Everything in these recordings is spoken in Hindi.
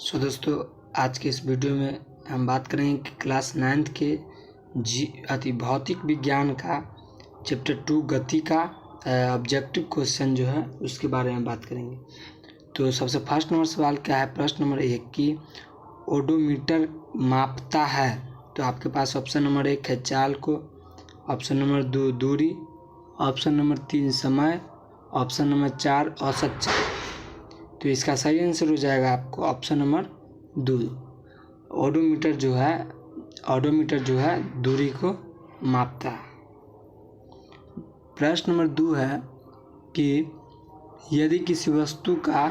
दोस्तों, आज के इस वीडियो में हम बात करेंगे कि क्लास 9th के भौतिक विज्ञान का चैप्टर 2 गति का ऑब्जेक्टिव क्वेश्चन जो है उसके बारे में बात करेंगे। तो सबसे फर्स्ट नंबर सवाल क्या है, प्रश्न नंबर 1 कि ओडोमीटर मापता है। तो आपके पास ऑप्शन नंबर 1 है चाल को, ऑप्शन नंबर 2 दूरी, ऑप्शन नंबर 3 समय, ऑप्शन नंबर 4 औसत चाल। तो इसका सही आंसर हो जाएगा आपको ऑप्शन नंबर 2। ओडोमीटर जो है दूरी को मापता है। प्रश्न नंबर 2 है कि यदि किसी वस्तु का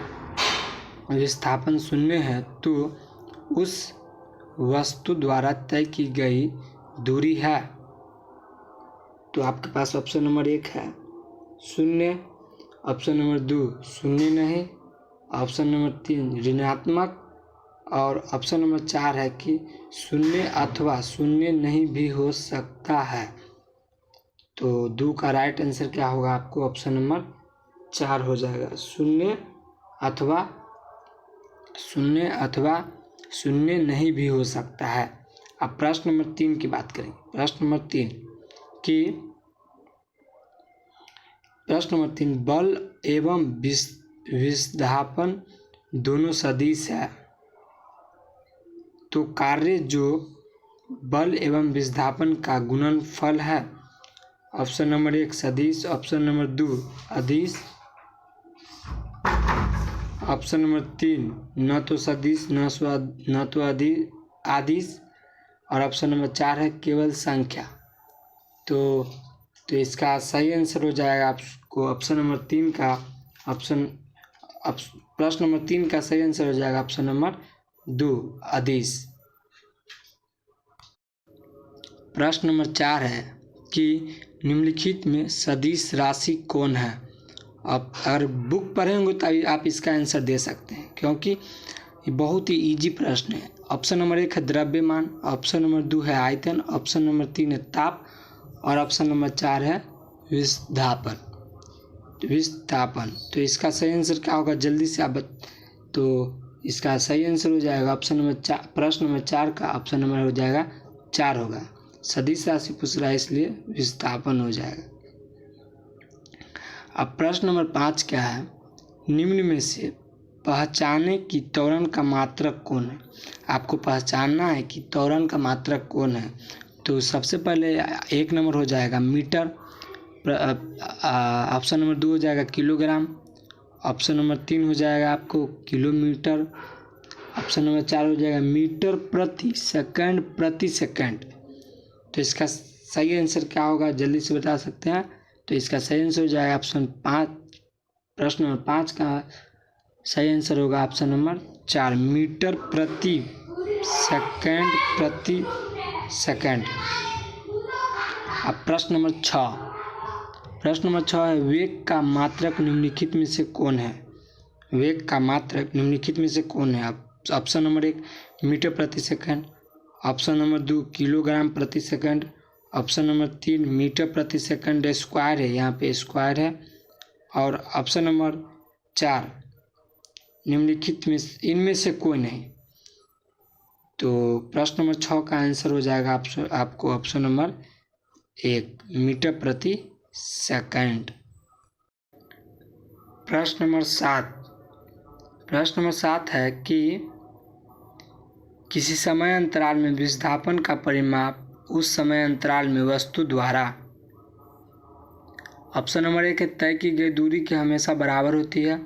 विस्थापन 0 है तो उस वस्तु द्वारा तय की गई दूरी है। तो आपके पास ऑप्शन नंबर 1 है 0, ऑप्शन नंबर 2 0 नहीं, ऑप्शन नंबर 3 ऋणात्मक और ऑप्शन नंबर 4 है कि 0 अथवा 0 नहीं भी हो सकता है। तो 2 का राइट आंसर क्या होगा आपको ऑप्शन नंबर 4 हो जाएगा, 0 अथवा 0 नहीं भी हो सकता है। अब प्रश्न नंबर 3 की बात करें। प्रश्न नंबर 3 बल एवं विस्थापन दोनों सदिश है, तो कार्य जो बल एवं विस्थापन का गुणनफल है। ऑप्शन नंबर 1 सदिश, ऑप्शन नंबर 2 अदिश, ऑप्शन नंबर 3 न तो सदिश न तो अदिश, और ऑप्शन नंबर 4 है केवल संख्या। तो इसका सही आंसर हो जाएगा आपको ऑप्शन नंबर 3 का प्रश्न नंबर 3 का सही आंसर हो जाएगा ऑप्शन नंबर 2 अदिश। प्रश्न नंबर 4 है कि निम्नलिखित में सदिश राशि कौन है। आप अगर बुक पढ़ेंगे तो आप इसका आंसर दे सकते हैं, क्योंकि ये बहुत ही इजी प्रश्न है। ऑप्शन नंबर 1 है द्रव्यमान, ऑप्शन नंबर 2 है आयतन, ऑप्शन नंबर 3 है ताप, और ऑप्शन नंबर 4 है विस्थापन। तो इसका सही आंसर क्या होगा जल्दी से आप तो इसका सही आंसर हो जाएगा ऑप्शन नंबर 4। प्रश्न नंबर 4 का ऑप्शन नंबर हो जाएगा 4 होगा। सदिश राशि पूछ रहा है इसलिए विस्थापन हो जाएगा। अब प्रश्न नंबर 5 क्या है, निम्न में से पहचाने कि त्वरण का मात्रक कौन है। आपको पहचानना है कि त्वरण का मात्रक कौन है। तो सबसे पहले 1 नंबर हो जाएगा मीटर, ऑप्शन नंबर 2 हो जाएगा किलोग्राम, ऑप्शन नंबर 3 हो जाएगा आपको किलोमीटर, ऑप्शन नंबर 4 हो जाएगा मीटर प्रति सेकंड। तो इसका सही आंसर क्या होगा जल्दी से बता सकते हैं। तो इसका सही आंसर हो जाएगा ऑप्शन 5। प्रश्न नंबर 5 का सही आंसर होगा ऑप्शन नंबर 4 मीटर प्रति सेकंड। अब प्रश्न नंबर 6 है वेग का मात्रक निम्नलिखित में से कौन है। वेग का मात्रक निम्नलिखित में से कौन है। ऑप्शन नंबर 1 मीटर प्रति सेकंड, ऑप्शन नंबर 2 किलोग्राम प्रति सेकंड, ऑप्शन नंबर 3 मीटर प्रति सेकंड स्क्वायर है, यहाँ पे स्क्वायर है, और ऑप्शन नंबर 4 निम्नलिखित में इनमें से कोई नहीं। तो प्रश्न नंबर 6 का आंसर हो जाएगा आपको ऑप्शन नंबर 1 मीटर प्रति सेकंड। प्रश्न नंबर 7 है कि किसी समय अंतराल में विस्थापन का परिमाप उस समय अंतराल में वस्तु द्वारा। ऑप्शन नंबर 1 है तय की गई दूरी की हमेशा बराबर होती है,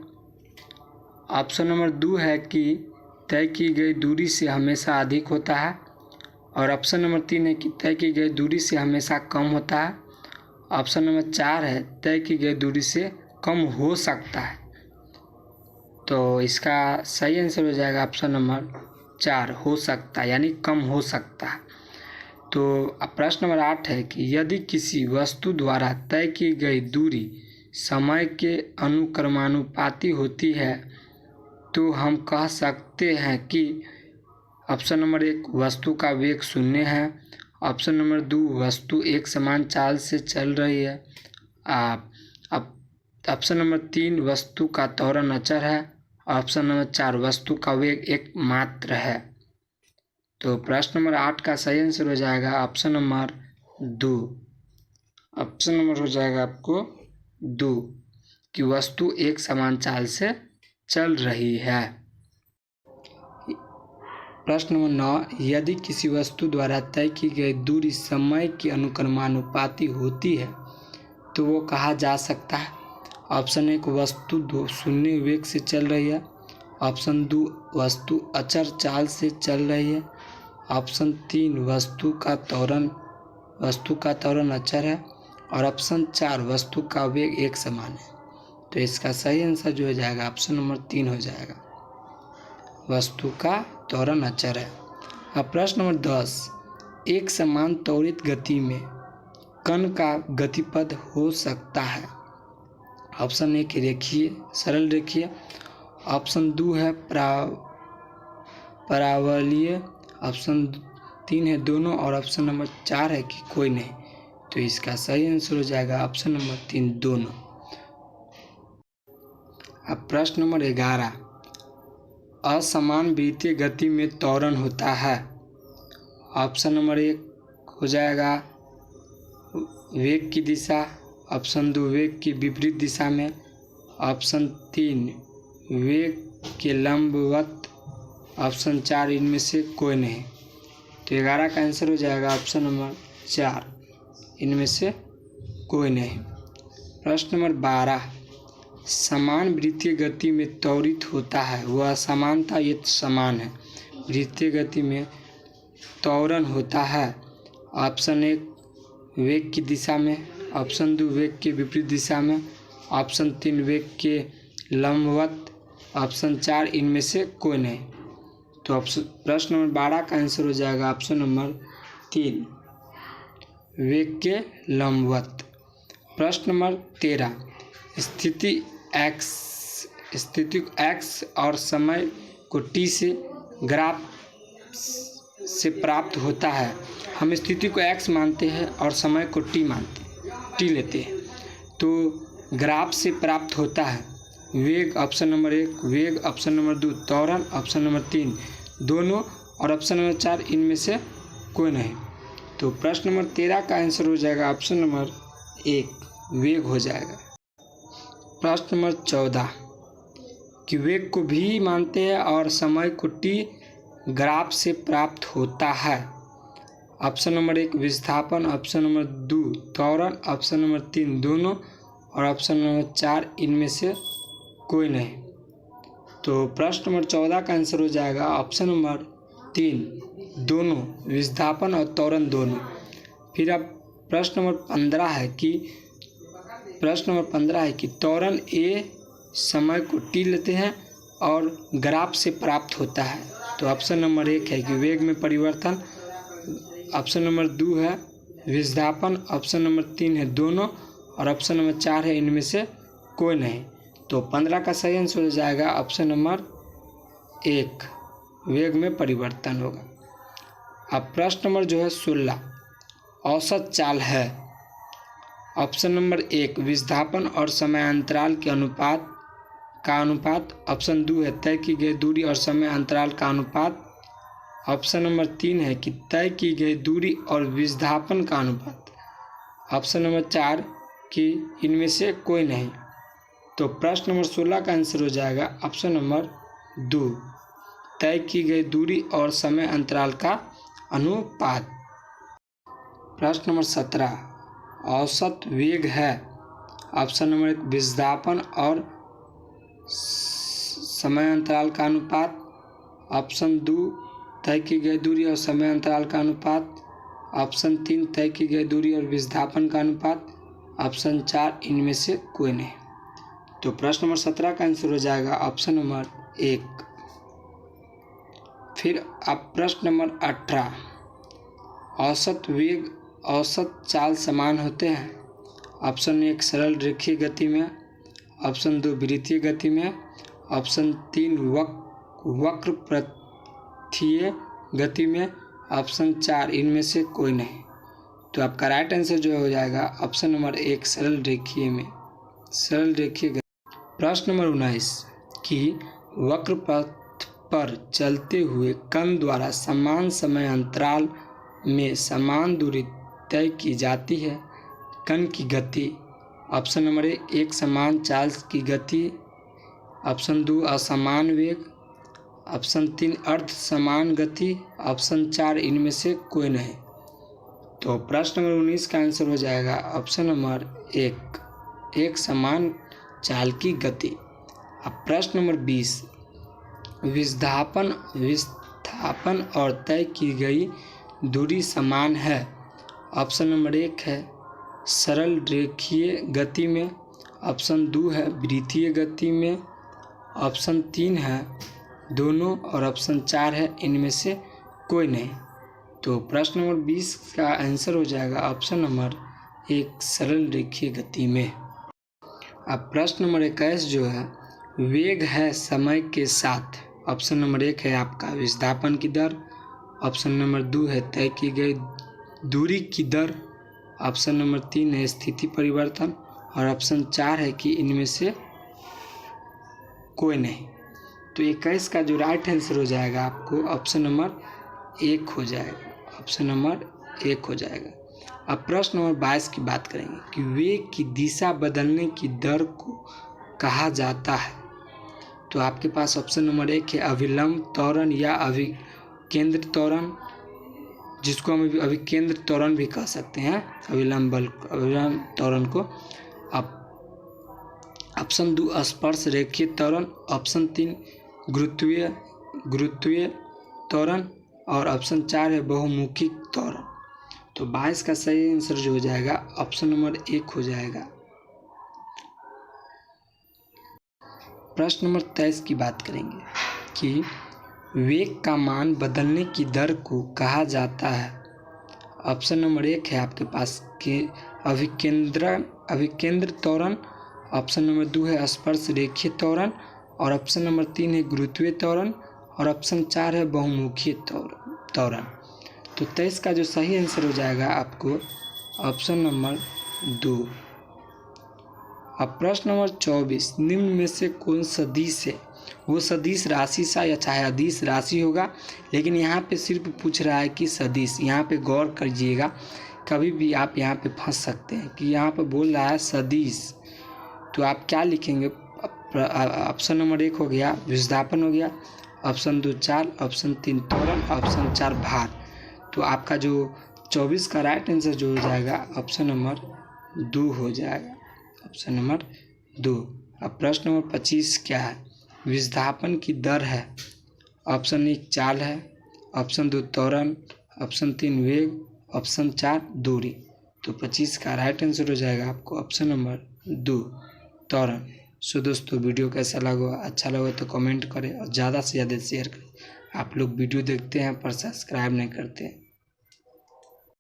ऑप्शन नंबर 2 है कि तय की गई दूरी से हमेशा अधिक होता है, और ऑप्शन नंबर 3 है कि तय की गई दूरी से हमेशा कम होता है, ऑप्शन नंबर 4 है तय की गई दूरी से कम हो सकता है। तो इसका सही आंसर हो जाएगा ऑप्शन नंबर 4 हो सकता है, यानी कम हो सकता है। तो अब प्रश्न नंबर 8 है कि यदि किसी वस्तु द्वारा तय की गई दूरी समय के अनुक्रमानुपाती होती है तो हम कह सकते हैं कि ऑप्शन नंबर 1 वस्तु का वेग 0 है, ऑप्शन नंबर 2 वस्तु एक समान चाल से चल रही है, अब ऑप्शन नंबर 3 वस्तु का त्वरण अचर है, ऑप्शन नंबर 4 वस्तु का वेग एक मात्र है। तो प्रश्न नंबर 8 का सही आंसर हो जाएगा ऑप्शन नंबर 2। ऑप्शन नंबर हो जाएगा आपको 2 कि वस्तु एक समान चाल से चल रही है। प्रश्न नंबर 9 यदि किसी वस्तु द्वारा तय की गई दूरी समय के अनुक्रमानुपाती होती है तो वो कहा जा सकता है। ऑप्शन 1 वस्तु शून्य वेग से चल रही है। ऑप्शन 2 वस्तु अचर चाल से चल रही है। ऑप्शन 3 वस्तु का त्वरण अचर है। और ऑप्शन 4 वस्तु का वेग एक समान है। तो इसका सही आंसर जो हो जाएगा ऑप्शन नंबर 3 हो जाएगा, वस्तु का त्वरण अचर है। अब प्रश्न नंबर 10 एक समान त्वरित गति में कण का गतिपथ हो सकता है। ऑप्शन 1 रेखीय सरल रेखीय। ऑप्शन 2 है परावलयीय। ऑप्शन 3 है दोनों। और ऑप्शन नंबर 4 है कि कोई नहीं। तो इसका सही आंसर हो जाएगा ऑप्शन नंबर 3 दोनों। अब प्रश्न नंबर 11 असमान वृत्तीय गति में त्वरण होता है। ऑप्शन नंबर 1 हो जाएगा वेग की दिशा। ऑप्शन 2 वेग की विपरीत दिशा में। ऑप्शन 3 वेग के लंबवत। ऑप्शन 4 इनमें से कोई नहीं। तो 11 का आंसर हो जाएगा ऑप्शन नंबर 4 इनमें से कोई नहीं। प्रश्न नंबर 12 समान वृत्तीय गति में त्वरित होता है वह असमानता ये समान है। वृत्तीय गति में त्वरण होता है। ऑप्शन 1 वेग की दिशा में। ऑप्शन 2 वेग के विपरीत दिशा में। ऑप्शन 3 वेग के लंबवत। ऑप्शन 4 इनमें से कोई नहीं। तो प्रश्न नंबर 12 का आंसर हो जाएगा ऑप्शन नंबर 3 वेग के लंबवत। प्रश्न नंबर 13 स्थिति x और समय को t से ग्राफ से प्राप्त होता है। हम स्थिति को x मानते हैं और समय को t लेते हैं। तो ग्राफ से प्राप्त होता है वेग ऑप्शन नंबर 1 वेग। ऑप्शन नंबर 2 त्वरण। ऑप्शन नंबर 3 दोनों। और ऑप्शन नंबर 4 इनमें से कोई नहीं। तो प्रश्न नंबर 13 का आंसर हो जाएगा ऑप्शन नंबर 1 वेग हो जाएगा। प्रश्न नंबर 14 कि वेग को भी मानते हैं और समय को t ग्राफ से प्राप्त होता है। ऑप्शन नंबर 1 विस्थापन। ऑप्शन नंबर 2 त्वरण। ऑप्शन नंबर 3 दोनों। और ऑप्शन नंबर 4 इनमें से कोई नहीं। तो प्रश्न नंबर 14 का आंसर हो जाएगा ऑप्शन नंबर 3 दोनों, विस्थापन और त्वरण दोनों। फिर अब प्रश्न नंबर 15 है कि त्वरण ए समय को t लेते हैं और ग्राफ से प्राप्त होता है। तो ऑप्शन नंबर 1 है कि वेग में परिवर्तन। ऑप्शन नंबर 2 है विस्थापन। ऑप्शन नंबर 3 है दोनों। और ऑप्शन नंबर 4 है इनमें से कोई नहीं। तो 15 का सही आंसर हो जाएगा ऑप्शन नंबर 1 वेग में परिवर्तन होगा। अब प्रश्न नंबर जो है 16 औसत चाल है। ऑप्शन नंबर 1 विस्थापन और समय अंतराल के अनुपात। ऑप्शन 2 है तय की गई दूरी और समय अंतराल का अनुपात। ऑप्शन नंबर 3 है कि तय की गई दूरी और विस्थापन का अनुपात। ऑप्शन नंबर 4 कि इनमें से कोई नहीं। तो प्रश्न नंबर 16 का आंसर हो जाएगा ऑप्शन नंबर 2 तय की गई दूरी और समय अंतराल का अनुपात। प्रश्न नंबर 17 औसत वेग है। ऑप्शन नंबर 1 विस्थापन और समय अंतराल का अनुपात। ऑप्शन 2 तय की गई दूरी और समय अंतराल का अनुपात। ऑप्शन 3 तय की गई दूरी और विस्थापन का अनुपात। ऑप्शन 4 इनमें से कोई नहीं। तो प्रश्न नंबर 17 का आंसर हो जाएगा ऑप्शन नंबर 1। फिर अब प्रश्न नंबर 18 औसत वेग औसत चाल समान होते हैं। ऑप्शन 1 सरल रेखीय गति में। ऑप्शन 2 वृत्तीय गति में। ऑप्शन 3 वक्र प्रस्थीय गति में। ऑप्शन 4 इनमें से कोई नहीं। तो आपका राइट आंसर जो हो जाएगा ऑप्शन नंबर 1 सरल रेखीय गति। प्रश्न नंबर 19 कि वक्र पथ पर चलते हुए कण द्वारा समान समय अंतराल में समान दूरी तय की जाती है। कण की गति, ऑप्शन नंबर एक समान चाल की गति, ऑप्शन 2 असमान वेग, ऑप्शन 3 अर्ध समान गति, ऑप्शन 4 इनमें से कोई नहीं। तो प्रश्न नंबर 19 का आंसर हो जाएगा ऑप्शन नंबर एक समान चाल की गति। अब प्रश्न नंबर 20, विस्थापन और तय की गई दूरी समान है। ऑप्शन नंबर 1 है सरल रेखीय गति में, ऑप्शन 2 है वृत्तीय गति में, ऑप्शन 3 है दोनों और ऑप्शन 4 है इनमें से कोई नहीं। तो प्रश्न नंबर 20 का आंसर हो जाएगा ऑप्शन नंबर 1 सरल रेखीय गति में। अब प्रश्न नंबर 21 जो है, वेग है समय के साथ। ऑप्शन नंबर 1 है आपका विस्थापन की दर, ऑप्शन नंबर 2 है तय की गई दूरी की दर, ऑप्शन नंबर 3 है स्थिति परिवर्तन और ऑप्शन 4 है कि इनमें से कोई नहीं। तो 21 का जो राइट आंसर हो जाएगा आपको ऑप्शन नंबर 1 हो जाएगा, ऑप्शन नंबर 1 हो जाएगा। अब प्रश्न नंबर 22 की बात करेंगे कि वेग की दिशा बदलने की दर को कहा जाता है। तो आपके पास ऑप्शन नंबर 1 है अभिलंब त्वरण या अभिकेंद्र त्वरण, जिसको हम अभिकेंद्र त्वरण भी कह सकते हैं, अभिलंब त्वरण को। अब ऑप्शन 2 स्पर्श रेखीय त्वरण, ऑप्शन 3 गुरुत्वीय त्वरण और ऑप्शन 4 है बहुमुखी त्वरण। तो 22 का सही आंसर जो हो जाएगा ऑप्शन नंबर 1 हो जाएगा। प्रश्न नंबर 23 की बात करेंगे कि वेग का मान बदलने की दर को कहा जाता है। ऑप्शन नंबर 1 है आपके पास कि अभिकेंद्र त्वरण, ऑप्शन नंबर 2 है स्पर्श रेखीय त्वरण और ऑप्शन नंबर 3 है गुरुत्वीय त्वरण और ऑप्शन 4 है बहुमुखी त्वरण। तो 23 का जो सही आंसर हो जाएगा आपको ऑप्शन नंबर 2। अब प्रश्न नंबर 24, निम्न में से कौन सदिश है? वो सदिश राशि सा या चाहे अदिश राशि होगा, लेकिन यहाँ पे सिर्फ पूछ रहा है कि सदिश। यहाँ पे गौर करिएगा, कभी भी आप यहाँ पे फंस सकते हैं कि यहाँ पे बोल रहा है सदिश। तो आप क्या लिखेंगे? ऑप्शन नंबर 1 हो गया विस्थापन हो गया, ऑप्शन 2 चाल, ऑप्शन 3 त्वरण, ऑप्शन 4 भार। तो आपका जो 24 का राइट आंसर जो हो जाएगा ऑप्शन नंबर 2 हो जाएगा, ऑप्शन नंबर 2। अब प्रश्न नंबर 25 क्या है? विस्थापन की दर है। ऑप्शन 1 चाल है, ऑप्शन 2 त्वरण, ऑप्शन 3 वेग, ऑप्शन 4 दूरी। तो 25 का राइट आंसर हो जाएगा आपको ऑप्शन नंबर 2 त्वरण। सो दोस्तों, वीडियो कैसा लगा? अच्छा लगा तो कमेंट करें और ज़्यादा से ज़्यादा शेयर करें। आप लोग वीडियो देखते हैं पर सब्सक्राइब नहीं करते हैं।